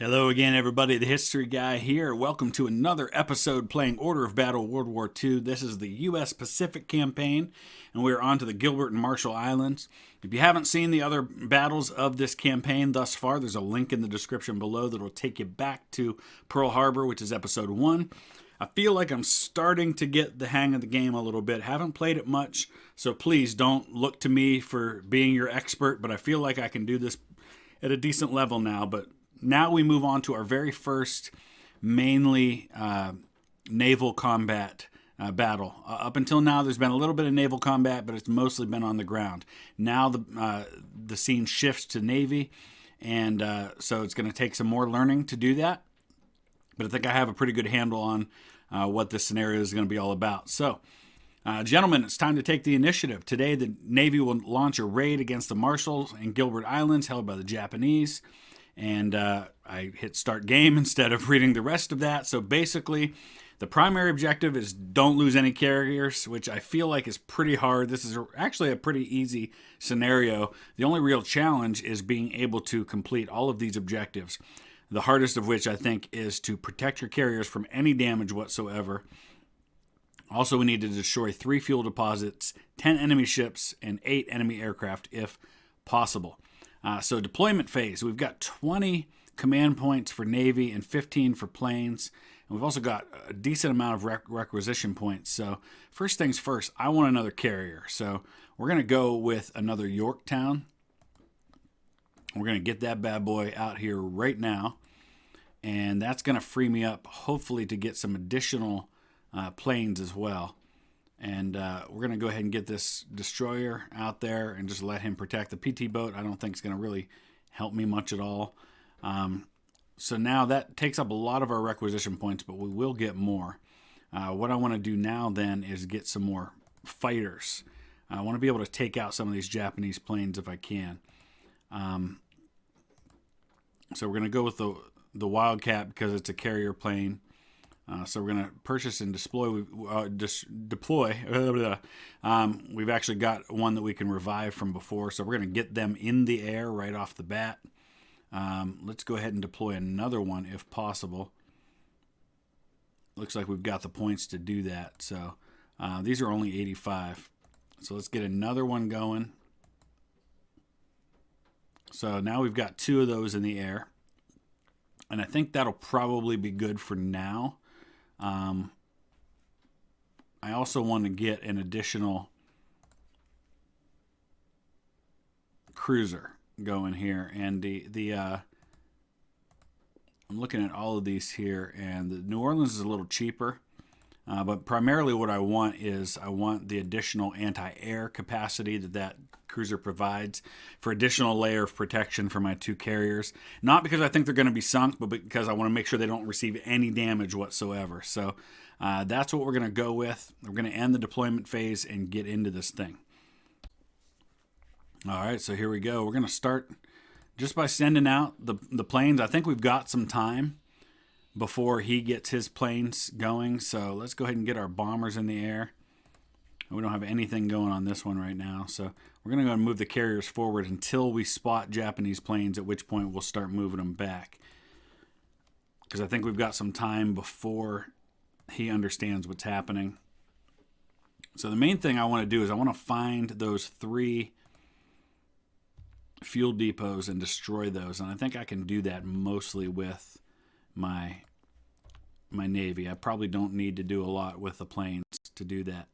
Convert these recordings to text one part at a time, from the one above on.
Hello again, everybody. The History Guy here. Welcome to another episode playing Order of Battle World War II. This is the U.S. Pacific campaign, and we're on to the Gilbert and Marshall Islands. If you haven't seen the other battles of this campaign thus far, there's a link in the description below that will take you back to Pearl Harbor, which is episode 1. I feel like I'm starting to get the hang of the game a little bit. Haven't played it much, so please don't look to me for being your expert, but I feel like I can do this at a decent level now. But now we move on to our very first mainly naval combat battle. Up until now, there's been a little bit of naval combat, but it's mostly been on the ground. Now the scene shifts to Navy, and so it's going to take some more learning to do that. But I think I have a pretty good handle on what this scenario is going to be all about. So, gentlemen, it's time to take the initiative. Today, the Navy will launch a raid against the Marshall and Gilbert Islands held by the Japanese. And I hit start game instead of reading the rest of that. So basically, the primary objective is don't lose any carriers, which I feel like is pretty hard. This is actually a pretty easy scenario. The only real challenge is being able to complete all of these objectives. The hardest of which I think is to protect your carriers from any damage whatsoever. Also, we need to destroy 3 fuel deposits, 10 enemy ships, and 8 enemy aircraft if possible. So deployment phase, we've got 20 command points for Navy and 15 for planes. And we've also got a decent amount of requisition points. So first things first, I want another carrier. So we're going to go with another Yorktown. We're going to get that bad boy out here right now. And that's going to free me up, hopefully, to get some additional planes as well. And we're going to go ahead and get this destroyer out there and just let him protect the PT boat. I don't think it's going to really help me much at all. So now that takes up a lot of our requisition points, but we will get more. What I want to do now then is get some more fighters. I want to be able to take out some of these Japanese planes if I can. So we're going to go with the Wildcat because it's a carrier plane. So we're going to purchase and deploy. We've actually got one that we can revive from before, so we're going to get them in the air right off the bat. Let's go ahead and deploy another one if possible. Looks like we've got the points to do that. So these are only 85. So let's get another one going. So now we've got 2 of those in the air. And I think that'll probably be good for now. I also want to get an additional cruiser going here, and I'm looking at all of these here, and the New Orleans is a little cheaper, but primarily what I want is the additional anti-air capacity that cruiser provides for additional layer of protection for my 2 carriers. Not because I think they're going to be sunk, but because I want to make sure they don't receive any damage whatsoever. So that's what we're going to go with. We're going to end the deployment phase and get into this thing. All right, so here we go. We're going to start just by sending out the planes. I think we've got some time before he gets his planes going. So let's go ahead and get our bombers in the air. We don't have anything going on this one right now. So we're going to go and move the carriers forward until we spot Japanese planes, at which point we'll start moving them back. Because I think we've got some time before he understands what's happening. So the main thing I want to do is I want to find those 3 fuel depots and destroy those. And I think I can do that mostly with my Navy. I probably don't need to do a lot with the planes to do that.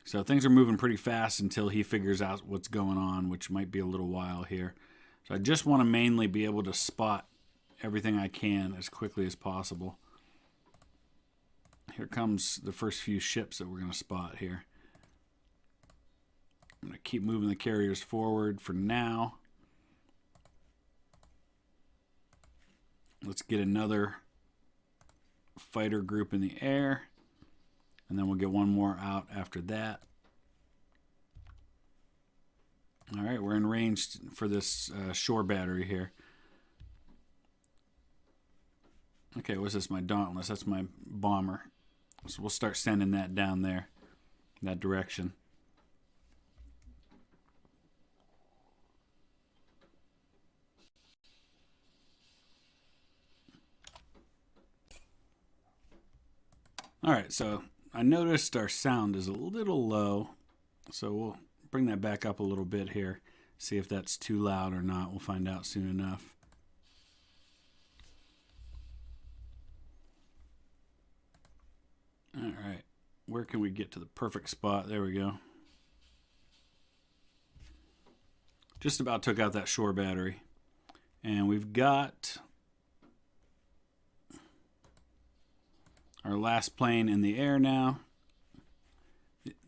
So things are moving pretty fast until he figures out what's going on, which might be a little while here. So I just want to mainly be able to spot everything I can as quickly as possible. Here comes the first few ships that we're going to spot here. I'm going to keep moving the carriers forward for now. Let's get another fighter group in the air. And then we'll get one more out after that. All right, we're in range for this shore battery here. Okay, what's this? My Dauntless. That's my bomber. So we'll start sending that down there, that direction. All right, so I noticed our sound is a little low, so we'll bring that back up a little bit here. See if that's too loud or not. We'll find out soon enough. All right, where can we get to the perfect spot? There we go. Just about took out that shore battery. And we've got our last plane in the air now.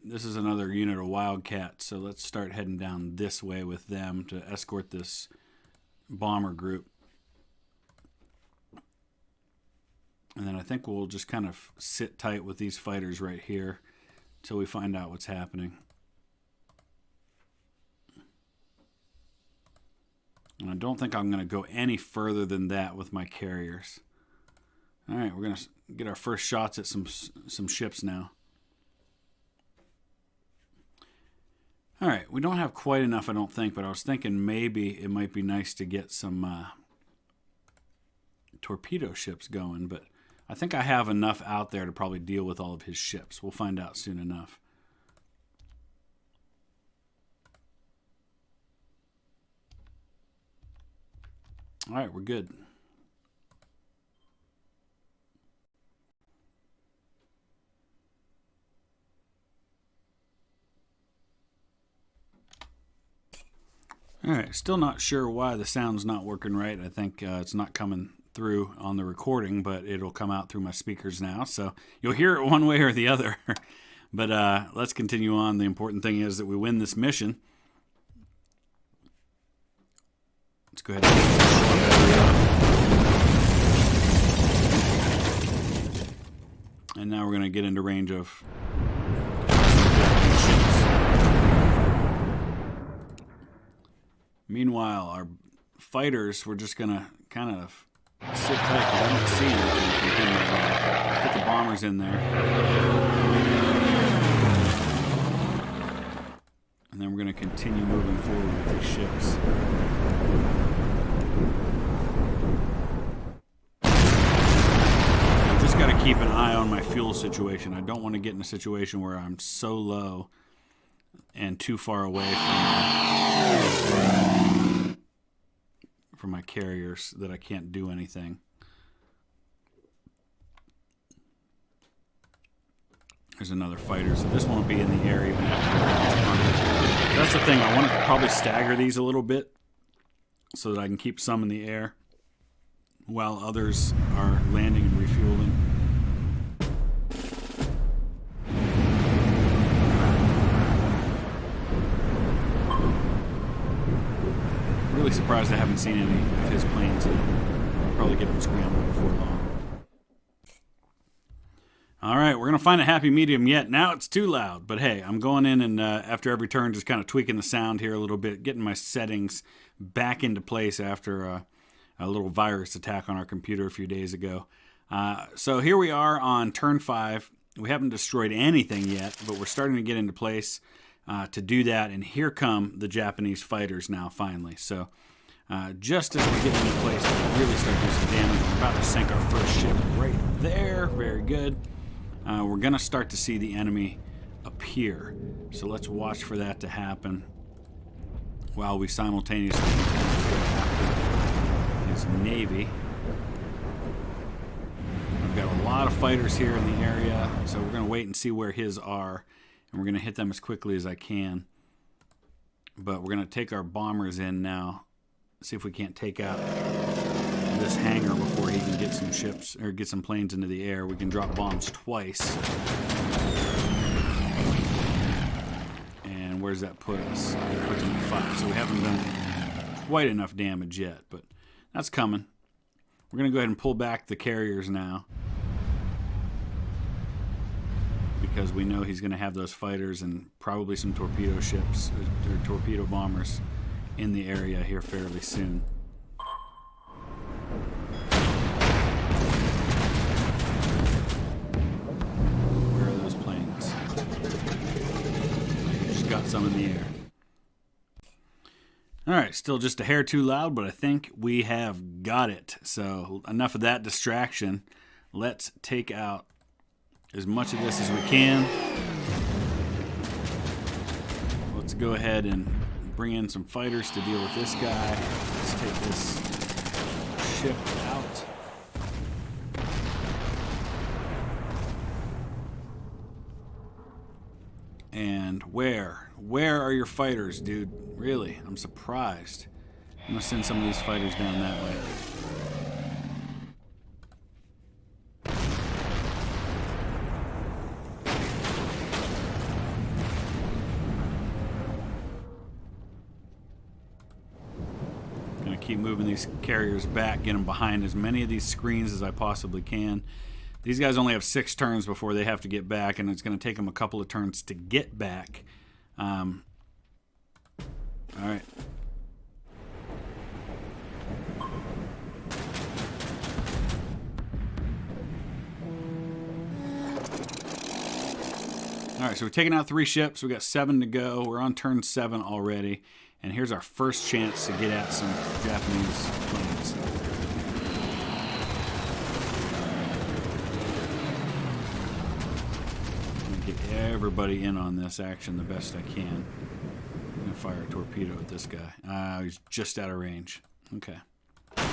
This is another unit of Wildcat, so let's start heading down this way with them to escort this bomber group. And then I think we'll just kind of sit tight with these fighters right here until we find out what's happening. And I don't think I'm going to go any further than that with my carriers. All right, we're going to get our first shots at some ships now. All right, we don't have quite enough, I don't think, but I was thinking maybe it might be nice to get some torpedo ships going, but I think I have enough out there to probably deal with all of his ships. We'll find out soon enough. All right, we're good. All right, still not sure why the sound's not working right. I think it's not coming through on the recording, but it'll come out through my speakers now. So you'll hear it one way or the other. But let's continue on. The important thing is that we win this mission. Let's go ahead and get this shore battery up. And now we're going to get into range of ships. Meanwhile, our fighters, we're just going to kind of sit tight because I don't see anything from him right now. Get the bombers in there. And then we're going to continue moving forward with these ships. I've just got to keep an eye on my fuel situation. I don't want to get in a situation where I'm so low and too far away from my carriers that I can't do anything. There's another fighter, so this won't be in the air even after. That's the thing. I want to probably stagger these a little bit so that I can keep some in the air while others are landing and refueling. Really surprised I haven't seen any of his planes yet. I'll probably get them scrambled before long. All right, we're going to find a happy medium yet. Now it's too loud, but hey, I'm going in and after every turn just kind of tweaking the sound here a little bit, getting my settings back into place after a little virus attack on our computer a few days ago. So here we are on turn 5. We haven't destroyed anything yet, but we're starting to get into place to do that, and here come the Japanese fighters now finally. So just as we get into place to really start doing some damage, we're about to sink our first ship right there. Very good. We're going to start to see the enemy appear, so let's watch for that to happen while we simultaneously after his navy. I've got a lot of fighters here in the area, so we're going to wait and see where his are, and we're going to hit them as quickly as I can. But we're going to take our bombers in now, see if we can't take out this hangar before he can get some ships or get some planes into the air. We can drop bombs twice. And where's that put us? It puts him at 5. So we haven't done quite enough damage yet, but that's coming. We're going to go ahead and pull back the carriers now, because we know he's going to have those fighters and probably some torpedo ships or torpedo bombers in the area here fairly soon. Where are those planes? Just got some in the air. All right, still just a hair too loud, but I think we have got it. So enough of that distraction. Let's take out as much of this as we can. Let's go ahead and bring in some fighters to deal with this guy. Let's take this ship out. And where are your fighters, dude? Really, I'm surprised. I'm gonna send some of these fighters down that way. Gonna keep moving these carriers back, get them behind as many of these screens as I possibly can. These guys only have 6 turns before they have to get back, and it's going to take them a couple of turns to get back. All right. All right, so we're taking out 3 ships. We got 7 to go. We're on turn 7 already, and here's our first chance to get at some Japanese planes. Everybody in on this action the best I can. I'm gonna fire a torpedo at this guy. He's just out of range. Okay. So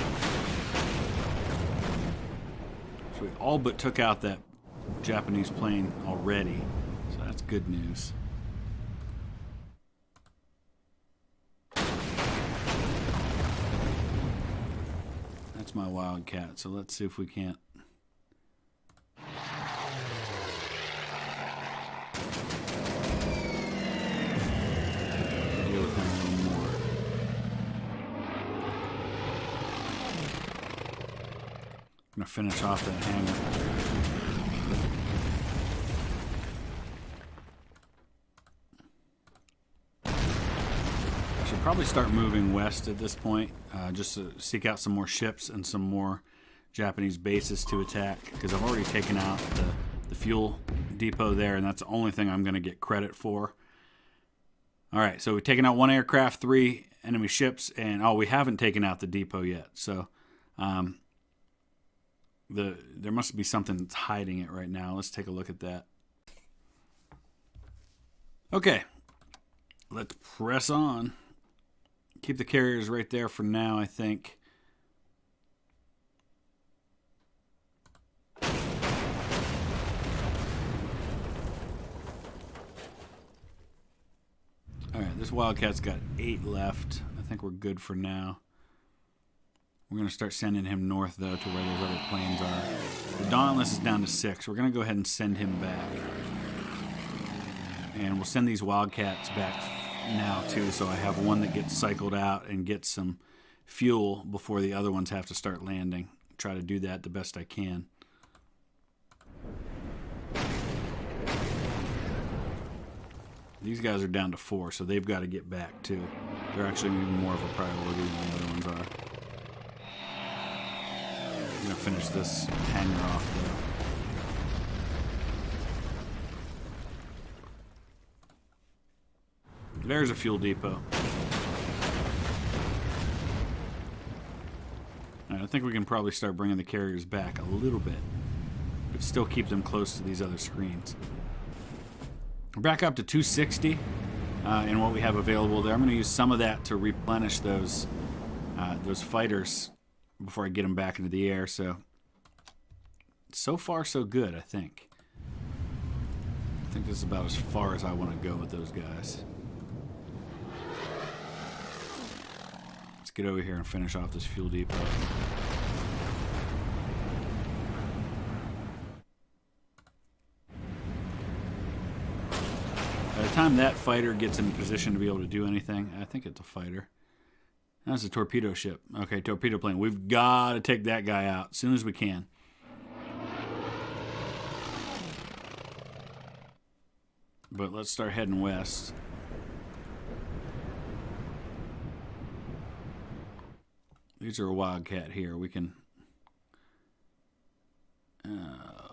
we all but took out that Japanese plane already. So that's good news. That's my Wildcat. So let's see if we can't. I'm going to finish off that hangar. I should probably start moving west at this point, just to seek out some more ships and some more Japanese bases to attack, because I've already taken out the fuel depot there, and that's the only thing I'm going to get credit for. Alright, so we've taken out 1 aircraft, 3 enemy ships, and we haven't taken out the depot yet, so there must be something that's hiding it right now. Let's take a look at that. Okay, let's press on. Keep the carriers right there for now, I think. Alright, this Wildcat's got 8 left. I think we're good for now. We're going to start sending him north, though, to where those other planes are. The Dauntless is down to 6. We're going to go ahead and send him back. And we'll send these Wildcats back now, too, so I have one that gets cycled out and gets some fuel before the other ones have to start landing. Try to do that the best I can. These guys are down to 4, so they've got to get back, too. They're actually even more of a priority than the other ones are. I'm going to finish this hangar off, though. There's a fuel depot. Right, I think we can probably start bringing the carriers back a little bit, but still keep them close to these other screens. We're back up to 260 in what we have available there. I'm going to use some of that to replenish those fighters before I get them back into the air. So far, so good, I think. I think this is about as far as I want to go with those guys. Let's get over here and finish off this fuel depot. By the time that fighter gets in position to be able to do anything, I think it's a fighter. That's a torpedo ship. Okay, torpedo plane. We've got to take that guy out as soon as we can. But let's start heading west. These are a Wildcat here. We can...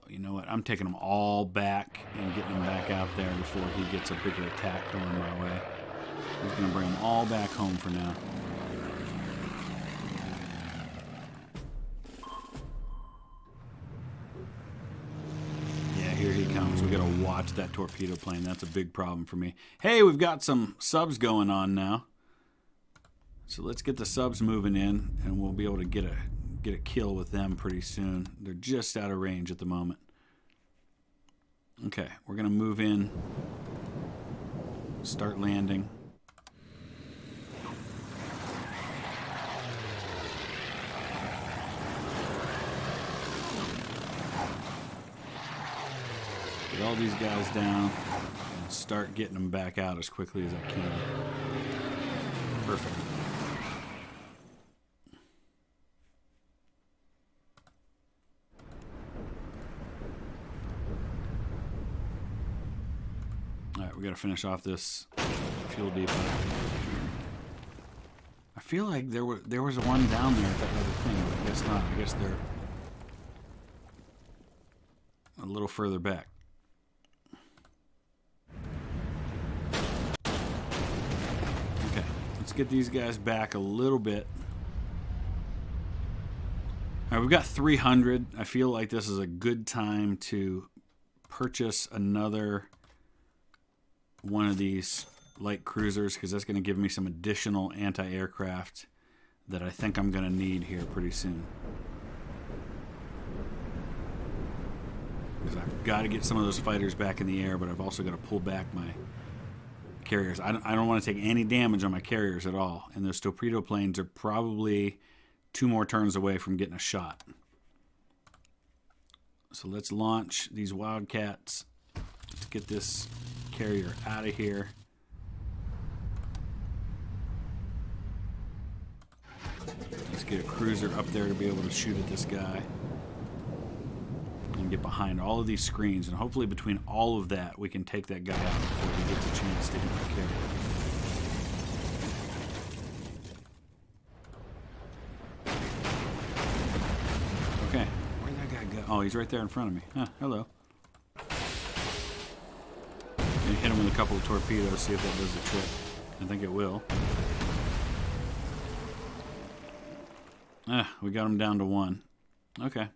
you know what? I'm taking them all back and getting them back out there before he gets a bigger attack going my way. I'm just going to bring them all back home for now. Yeah, here he watch that torpedo plane. That's a big problem for me. Hey, we've got some subs going on now. So let's get the subs moving in, and we'll be able to get a kill with them pretty soon. They're just out of range at the moment. Okay, we're going to move in, start landing. Get all these guys down and start getting them back out as quickly as I can. Perfect. Alright, we gotta finish off this fuel depot. I feel like there was one down there at that other thing, but I guess not. I guess they're a little further back. Okay, let's get these guys back a little bit. Alright, we've got 300. I feel like this is a good time to purchase another one of these light cruisers, because that's going to give me some additional anti-aircraft that I think I'm going to need here pretty soon. Because I've got to get some of those fighters back in the air, but I've also got to pull back my carriers. I don't want to take any damage on my carriers at all, and those torpedo planes are probably 2 more turns away from getting a shot. So let's launch these Wildcats. Let's get this carrier out of here. Let's get a cruiser up there to be able to shoot at this guy and get behind all of these screens, and hopefully between all of that we can take that guy out before he gets a chance to hit my carrier. Okay, where'd that guy go? Oh, he's right there in front of me. Huh, hello. Hit him with a couple of torpedoes, see if that does the trick. I think it will. We got him down to 1. Okay.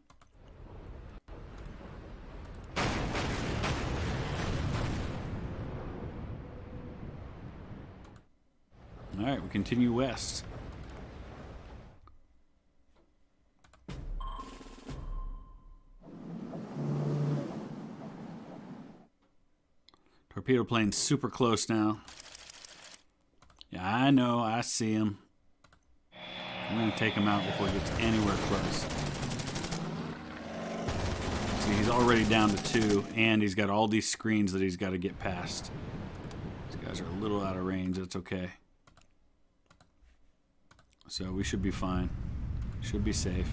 Alright, we continue west. Torpedo plane's super close now. Yeah, I know. I see him. I'm going to take him out before he gets anywhere close. See, he's already down to 2, and he's got all these screens that he's got to get past. These guys are a little out of range. That's okay. So we should be fine. Should be safe.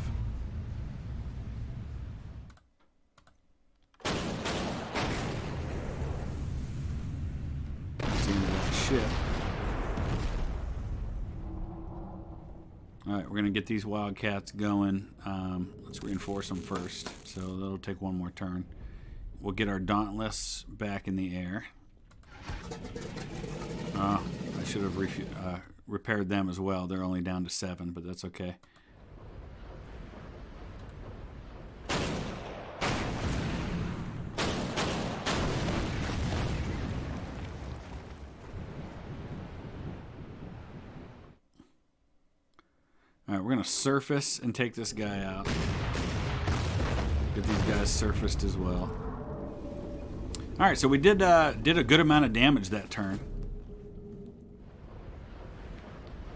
Ship. Alright, we're going to get these Wildcats going. Let's reinforce them first. So that'll take 1 more turn. We'll get our Dauntless back in the air. I should have repaired them as well. They're only down to 7, but that's okay. Alright, we're going to surface and take this guy out. Get these guys surfaced as well. Alright, so we did a good amount of damage that turn.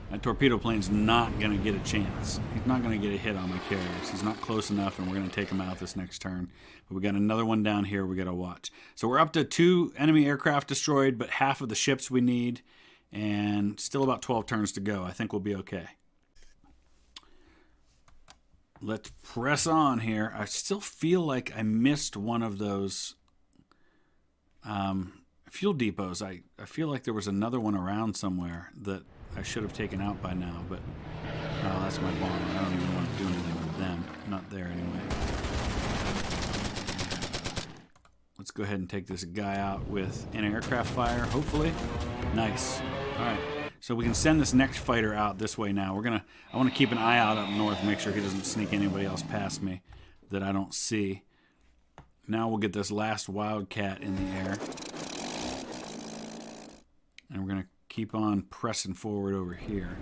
That torpedo plane's not going to get a chance. He's not going to get a hit on my carriers. He's not close enough, and we're going to take him out this next turn. But we got another one down here we got to watch. So we're up to 2 enemy aircraft destroyed, but half of the ships we need, and still about 12 turns to go. I think we'll be okay. Let's press on here. I still feel like I missed one of those fuel depots. I feel like there was another one around somewhere that I should have taken out by now, but that's my bomber. I don't even want to do anything with them. Not there anyway. Let's go ahead and take this guy out with an aircraft fire, hopefully. Nice. All right. So we can send this next fighter out this way now. I want to keep an eye out up north, make sure he doesn't sneak anybody else past me that I don't see. Now we'll get this last Wildcat in the air. And we're going to keep on pressing forward over here.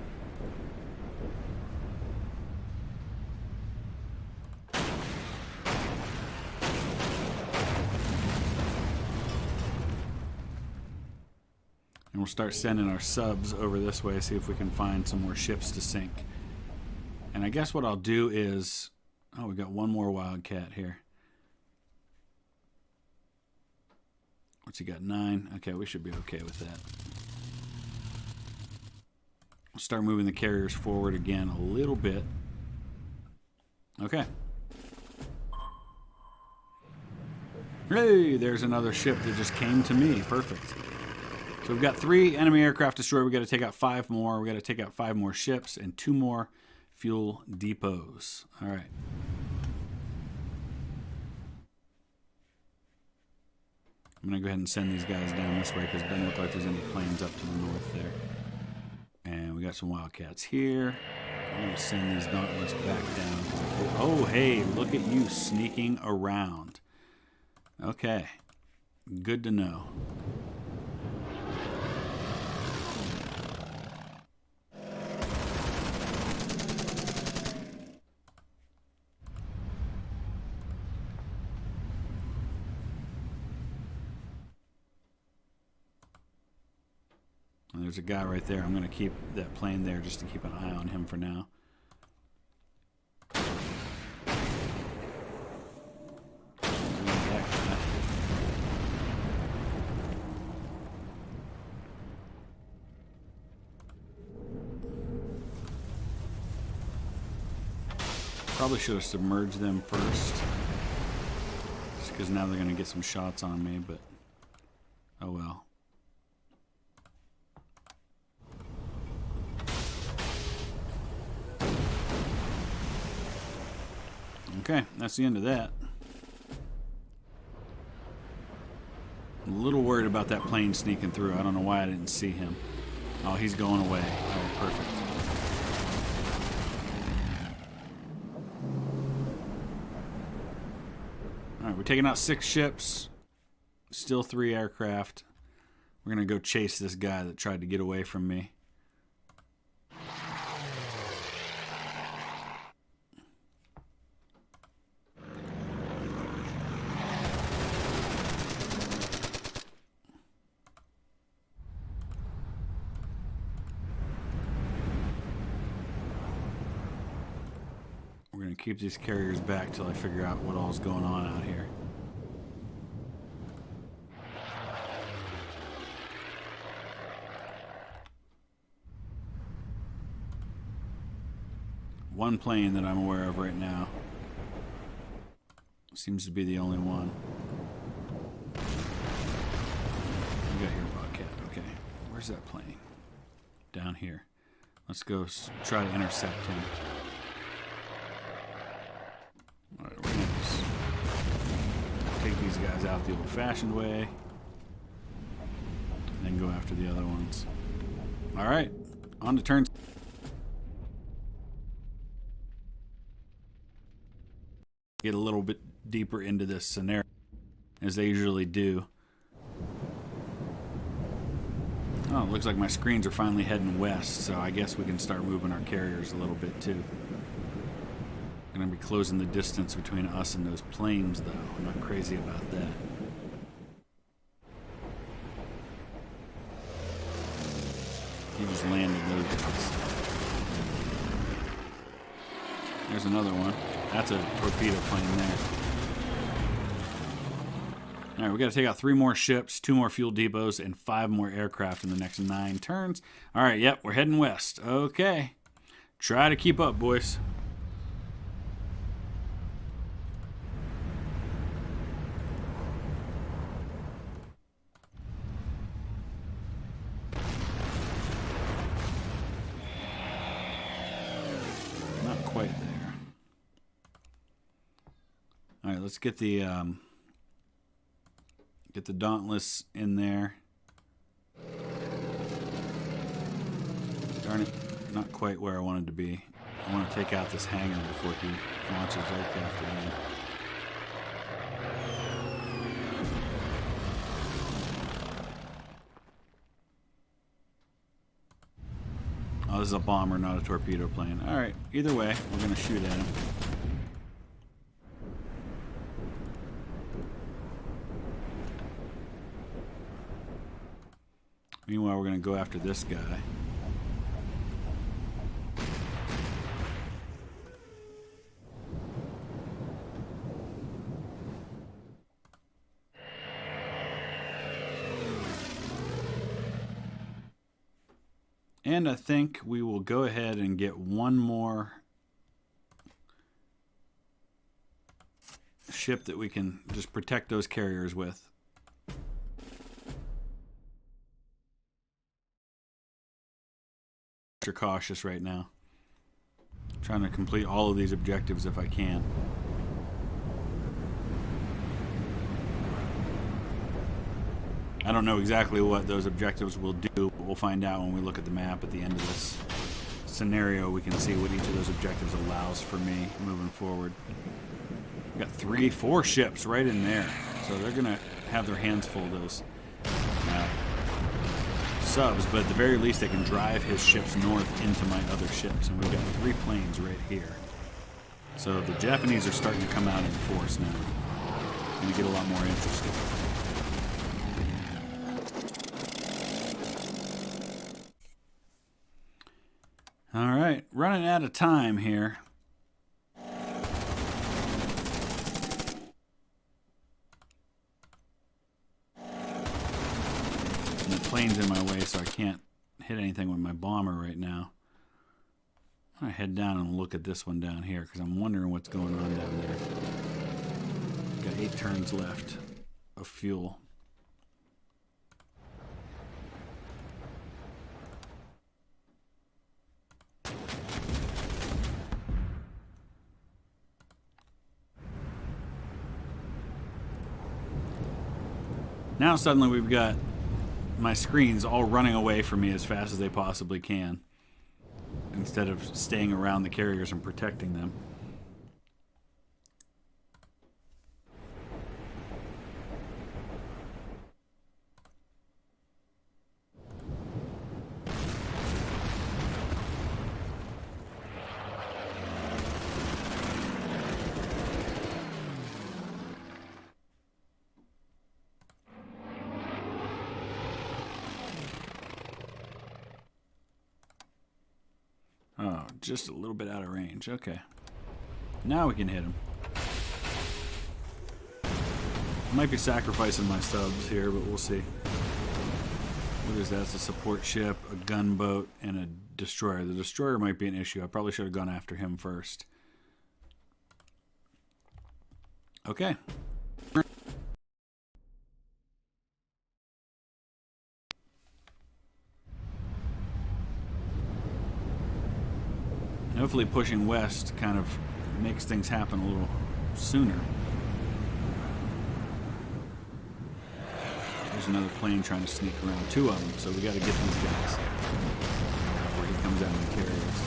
And we'll start sending our subs over this way, see if we can find some more ships to sink. And I guess what I'll do is... Oh, we got one more Wildcat here. What's he got? 9. Okay, we should be okay with that. We'll start moving the carriers forward again a little bit. Okay. Hey, there's another ship that just came to me. Perfect. So we've got 3 enemy aircraft destroyed. We've got to take out 5 more. We've got to take out 5 more ships and 2 more fuel depots. All right. I'm going to go ahead and send these guys down this way because it doesn't look like there's any planes up to the north there. And we got some Wildcats here. I'm going to send these Dauntless back down. Oh, hey, look at you sneaking around. Okay. Good to know. There's a guy right there. I'm going to keep that plane there just to keep an eye on him for now. Probably should have submerged them first. Just because now they're going to get some shots on me, but oh well. Okay, that's the end of that. I'm a little worried about that plane sneaking through. I don't know why I didn't see him. Oh, he's going away. Oh, perfect. Alright, we're taking out 6 ships. Still 3 aircraft. We're going to go chase this guy that tried to get away from me. We're going to keep these carriers back till I figure out what all's going on out here. One plane that I'm aware of right now. Seems to be the only one. We got here, Bobcat. Okay. Where's that plane? Down here. Let's go try to intercept him. Alright, we're going to take these guys out the old-fashioned way. And then go after the other ones. Alright, on to turn. Get a little bit deeper into this scenario, as they usually do. Oh, it looks like my screens are finally heading west, so I guess we can start moving our carriers a little bit too. Going to be closing the distance between us and those planes, though. I'm not crazy about that. He just landed those guys. There's another one. That's a torpedo plane there. Alright, we got to take out 3 more ships, 2 more fuel depots, and 5 more aircraft in the next 9 turns. Alright, yep, we're heading west. Okay. Try to keep up, boys. Not quite there. Alright, let's get the Dauntless in there. Darn it, not quite where I wanted to be. I want to take out this hangar before he launches aircraft again. Oh, this is a bomber, not a torpedo plane. Alright, either way, we're going to shoot at him. Meanwhile, we're going to go after this guy. And I think we will go ahead and get one more ship that we can just protect those carriers with. Extra cautious right now. I'm trying to complete all of these objectives if I can. I don't know exactly what those objectives will do, but we'll find out when we look at the map at the end of this scenario. We can see what each of those objectives allows for me moving forward. We've got 4 ships right in there, so they're going to have their hands full of those subs, but at the very least they can drive his ships north into my other ships, and we've got 3 planes right here. So the Japanese are starting to come out in force now. It's going to get a lot more interesting. Alright, running out of time here. And the plane's in my way, so I can't hit anything with my bomber right now. I'm going to head down and look at this one down here, because I'm wondering what's going on down there. Got 8 turns left of fuel. Now suddenly we've got my screens all running away from me as fast as they possibly can, instead of staying around the carriers and protecting them. Oh, just a little bit out of range. Okay. Now we can hit him. Might be sacrificing my subs here, but we'll see. What is that? It's a support ship, a gunboat, and a destroyer. The destroyer might be an issue. I probably should have gone after him first. Okay. Hopefully pushing west kind of makes things happen a little sooner. There's another plane trying to sneak around. 2 of them, so we got to get these guys before he comes out of the carriers.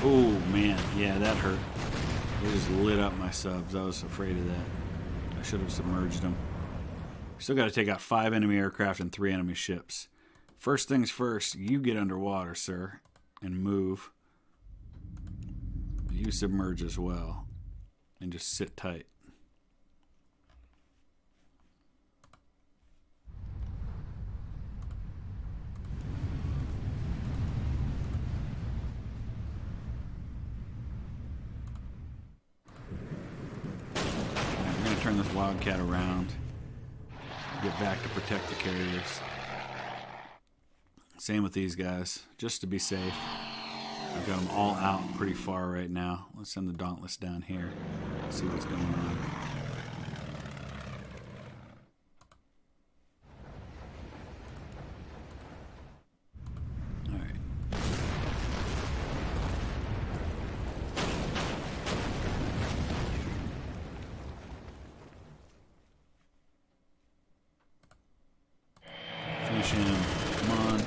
Oh man, yeah, that hurt. They just lit up my subs. I was afraid of that. I should have submerged them. Still got to take out 5 enemy aircraft and 3 enemy ships. First things first, you get underwater, sir, and move. You submerge as well, and just sit tight. Turn this Wildcat around, get back to protect the carriers. Same with these guys, just to be safe. I've got them all out pretty far right now. Let's send the Dauntless down here, see what's going on. Finish him. Come on.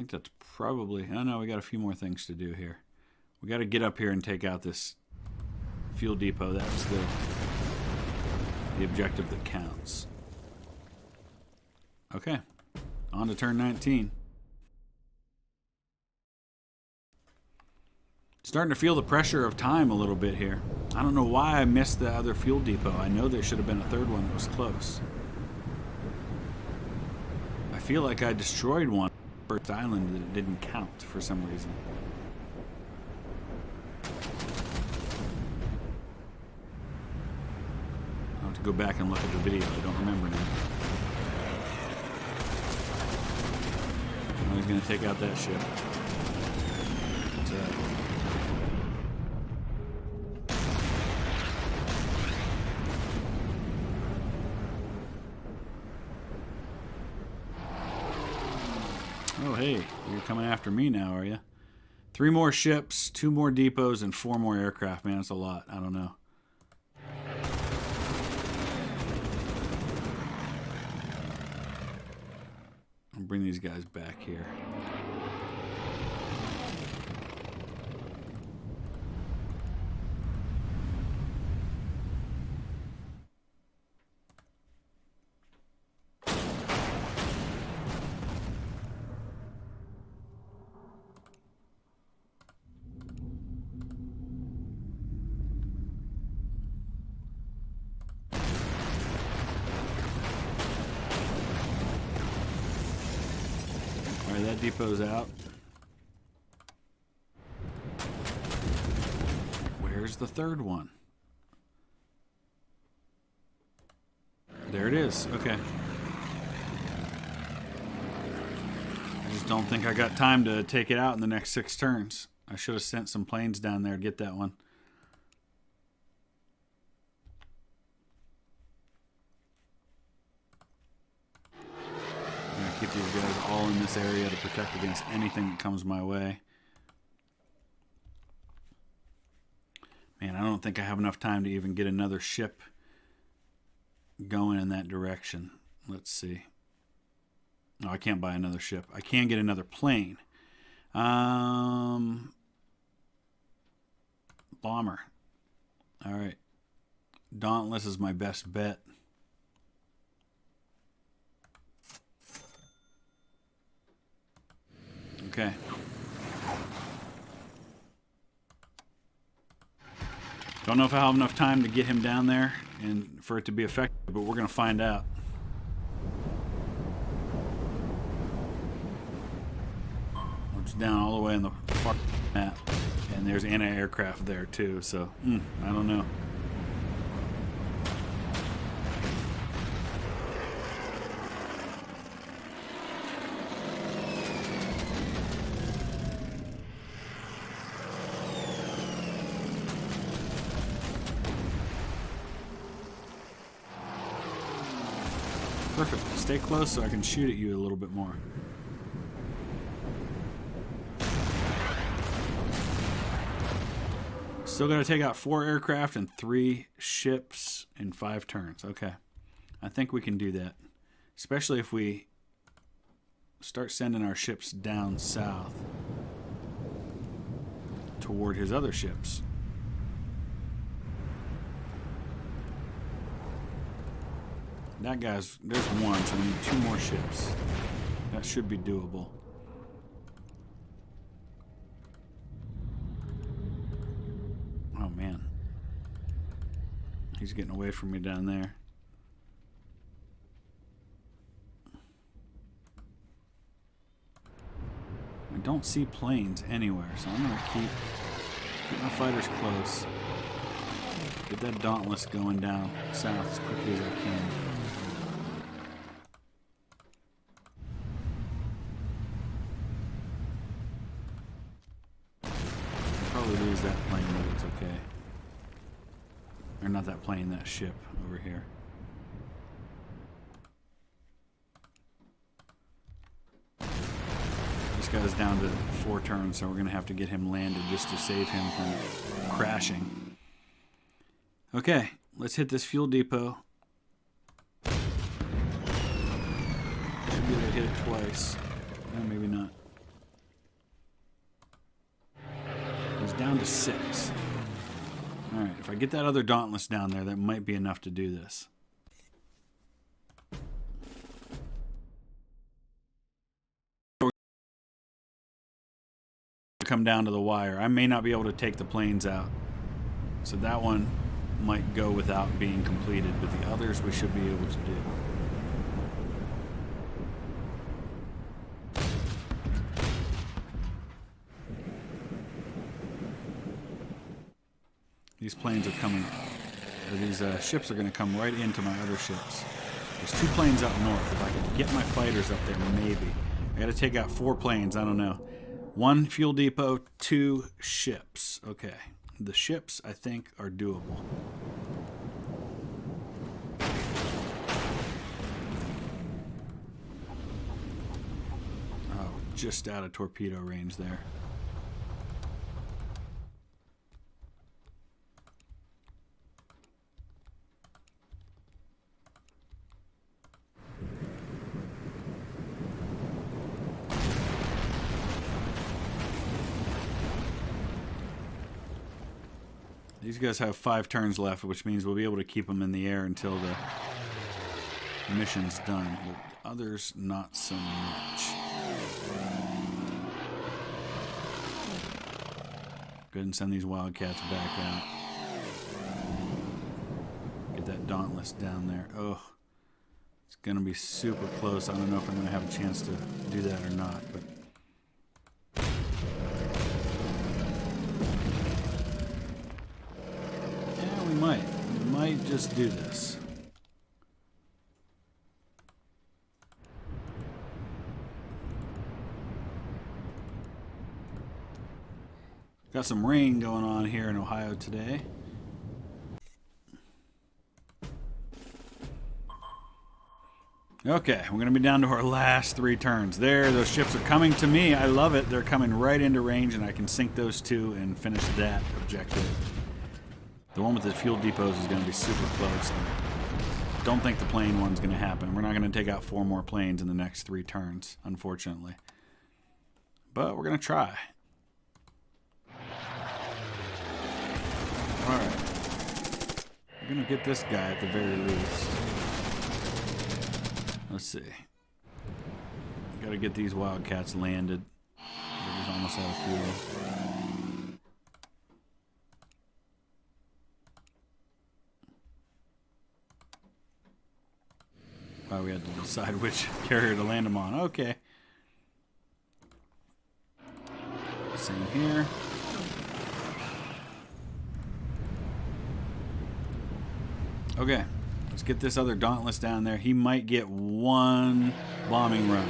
think that's probably... Oh, no, we got a few more things to do here. We got to get up here and take out this fuel depot. That's the objective that counts. Okay, on to turn 19. Starting to feel the pressure of time a little bit here. I don't know why I missed the other fuel depot. I know there should have been a third one that was close. I feel like I destroyed one first island that it didn't count for some reason. I'll have to go back and look at the video. I don't remember now. Oh, he's going to take out that ship. Oh, hey, you're coming after me now, are you? 3 more ships, 2 more depots, and 4 more aircraft. Man, that's a lot. I don't know. I'll bring these guys back here. That depot's out. Where's the third one? There it is. Okay. I just don't think I got time to take it out in the next 6 turns. I should have sent some planes down there to get that one. Keep these guys all in this area to protect against anything that comes my way. Man, I don't think I have enough time to even get another ship going in that direction. Let's see. No, I can't buy another ship. I can get another plane. Bomber. All right. Dauntless is my best bet. Okay. Don't know if I have enough time to get him down there and for it to be effective, but we're going to find out. It's down all the way on the far map, and there's anti-aircraft there too, so I don't know. Perfect. Stay close so I can shoot at you a little bit more. Still got to take out 4 aircraft and 3 ships in 5 turns. Okay. I think we can do that. Especially if we start sending our ships down south toward his other ships. That guy's, there's one, so we need 2 more ships. That should be doable. Oh man. He's getting away from me down there. I don't see planes anywhere, so I'm gonna keep my fighters close. Get that Dauntless going down south as quickly as I can. Probably lose that plane, but it's okay. Or not that plane, that ship over here. This guy's down to 4 turns, so we're going to have to get him landed just to save him from crashing. Okay, let's hit this fuel depot. Should be able to hit it twice. Maybe not. He's down to 6. Alright, if I get that other Dauntless down there, that might be enough to do this. Come down to the wire. I may not be able to take the planes out. So that one might go without being completed, but the others we should be able to do. These planes are coming, or these ships are going to come right into my other ships. There's 2 planes up north. If I can get my fighters up there, maybe. I got to take out 4 planes. I don't know. 1 fuel depot, 2 ships. Okay. The ships, I think, are doable. Oh, just out of torpedo range there. These guys have 5 turns left, which means we'll be able to keep them in the air until the mission's done. But others, not so much. Go ahead and send these Wildcats back out. Get that Dauntless down there. Oh, it's going to be super close. I don't know if I'm going to have a chance to do that or not, but we might just do this. Got some rain going on here in Ohio today. Okay, we're going to be down to our last 3 turns. There, those ships are coming to me. I love it. They're coming right into range, and I can sink those 2 and finish that objective. The one with the fuel depots is going to be super close. I don't think the plane one's going to happen. We're not going to take out 4 more planes in the next 3 turns, unfortunately. But we're going to try. Alright. We're going to get this guy at the very least. Let's see. Got to get these Wildcats landed. They're just almost out of fuel. Wow, we had to decide which carrier to land them on. Okay. Same here. Okay. Let's get this other Dauntless down there. He might get 1 bombing run.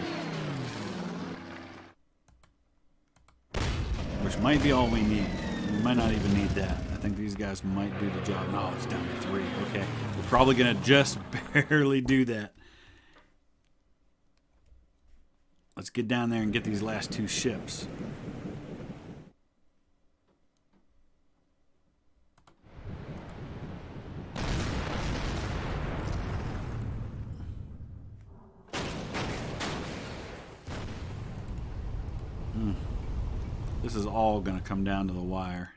Which might be all we need. We might not even need that. I think these guys might do the job. No, it's down to 3. Okay. We're probably going to just barely do that. Let's get down there and get these last 2 ships. This is all going to come down to the wire.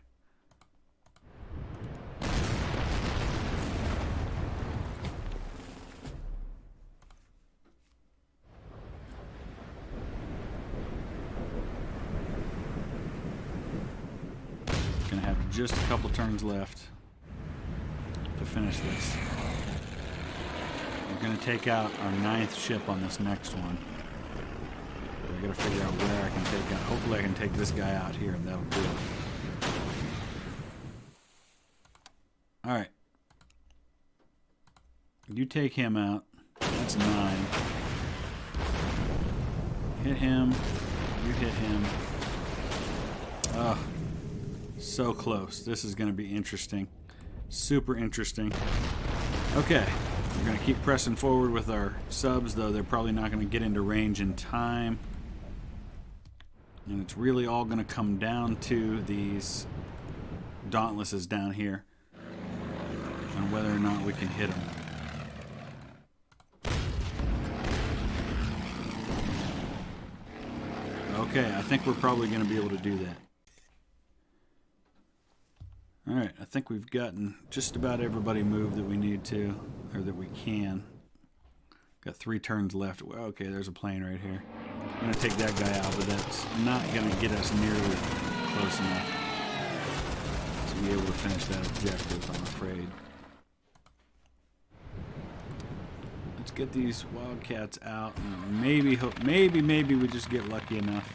Going to have just a couple turns left to finish this. We're going to take out our 9th ship on this next one. I gotta figure out where I can take out. Hopefully I can take this guy out here and that'll do it. Alright. You take him out. That's 9. Hit him. You hit him. Oh, so close. This is gonna be interesting. Super interesting. Okay. We're gonna keep pressing forward with our subs, though they're probably not gonna get into range in time. And it's really all going to come down to these Dauntlesses down here and whether or not we can hit them. Okay, I think we're probably going to be able to do that. Alright, I think we've gotten just about everybody moved that we need to, or that we can. Got 3 turns left. Okay, there's a plane right here. I'm going to take that guy out, but that's not going to get us nearly close enough to be able to finish that objective, I'm afraid. Let's get these wildcats out, and maybe we just get lucky enough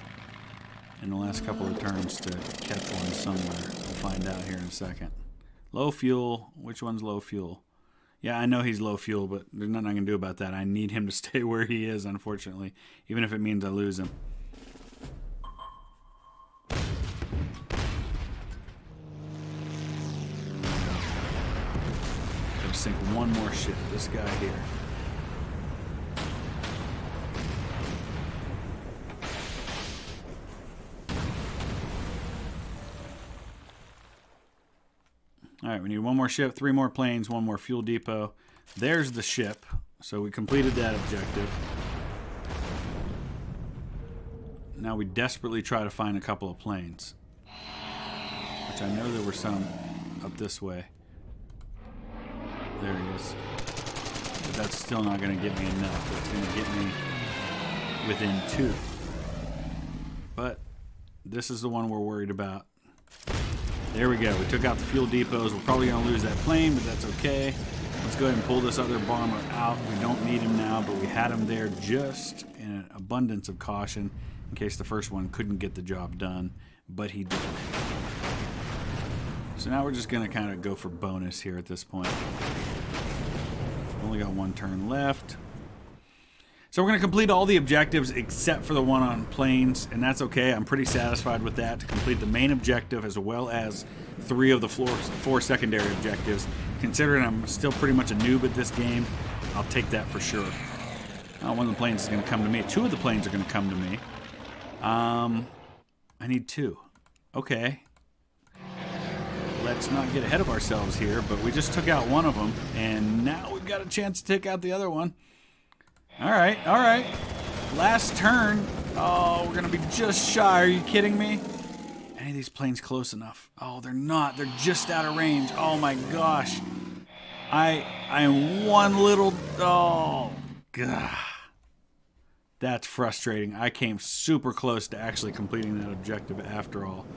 in the last couple of turns to catch one somewhere. We'll find out here in a second. Low fuel. Which one's low fuel? Yeah, I know he's low fuel, but there's nothing I can do about that. I need him to stay where he is, unfortunately, even if it means I lose him. Gotta sink one more ship. This guy here. All right, we need one more ship, 3 more planes, 1 more fuel depot. There's the ship. So we completed that objective. Now we desperately try to find a couple of planes, which I know there were some up this way. There he is. But that's still not going to get me enough. It's going to get me within 2. But this is the one we're worried about. There we go. We took out the fuel depots. We're probably going to lose that plane, but that's okay. Let's go ahead and pull this other bomber out. We don't need him now, but we had him there just in an abundance of caution in case the first one couldn't get the job done, but he did. So now we're just going to kind of go for bonus here at this point. Only got 1 turn left. So we're going to complete all the objectives except for the one on planes, and that's okay. I'm pretty satisfied with that, to complete the main objective as well as 3 of the 4 secondary objectives. Considering I'm still pretty much a noob at this game, I'll take that for sure. One of the planes is going to come to me. 2 of the planes are going to come to me. I need 2. Okay. Let's not get ahead of ourselves here, but we just took out one of them, and now we've got a chance to take out the other one. All right, all right. Last turn. Oh, we're going to be just shy. Are you kidding me? Any of these planes close enough? Oh, they're not. They're just out of range. Oh, my gosh. I am one little... Oh, God. That's frustrating. I came super close to actually completing that objective after all.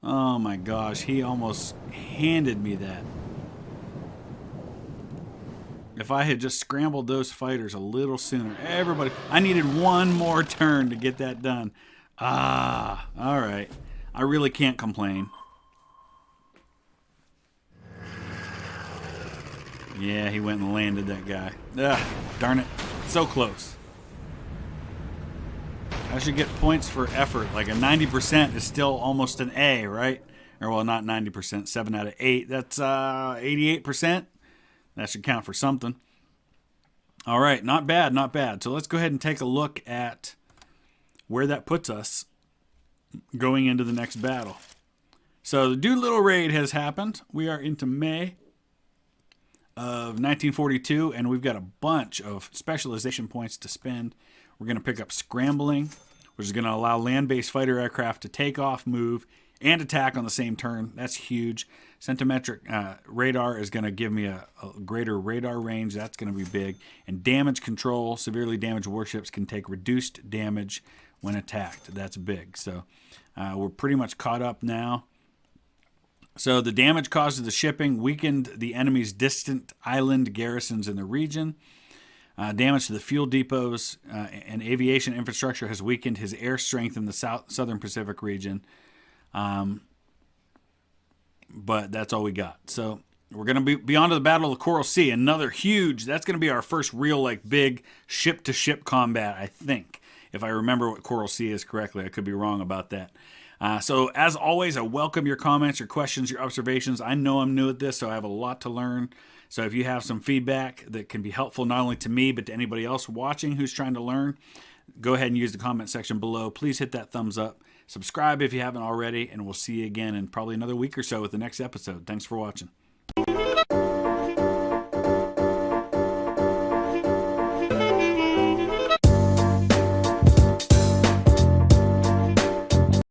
Oh, my gosh. He almost handed me that. If I had just scrambled those fighters a little sooner. Everybody, I needed 1 more turn to get that done. Ah, all right. I really can't complain. Yeah, he went and landed that guy. Ah, darn it. So close. I should get points for effort. Like a 90% is still almost an A, right? Or, well, not 90%, 7 out of 8. That's 88%. That should count for something. All right, not bad, not bad. So let's go ahead and take a look at where that puts us going into the next battle. So the Doolittle Raid has happened. We are into May of 1942, and we've got a bunch of specialization points to spend. We're going to pick up Scrambling, which is going to allow land-based fighter aircraft to take off, move, and attack on the same turn. That's huge. Centimetric radar is going to give me a greater radar range. That's going to be big. And damage control. Severely damaged warships can take reduced damage when attacked. That's big. So we're pretty much caught up now. So the damage caused to the shipping weakened the enemy's distant island garrisons in the region. Damage to the fuel depots and aviation infrastructure has weakened his air strength in the southern Pacific region. But that's all we got. So we're going to be on to the Battle of the Coral Sea. Another huge, that's going to be our first real, like, big ship-to-ship combat, I think. If I remember what Coral Sea is correctly. I could be wrong about that. So as always, I welcome your comments, your questions, your observations. I know I'm new at this, so I have a lot to learn. So if you have some feedback that can be helpful not only to me, but to anybody else watching who's trying to learn, go ahead and use the comment section below. Please hit that thumbs up. Subscribe if you haven't already, and we'll see you again in probably another week or so with the next episode. Thanks for watching.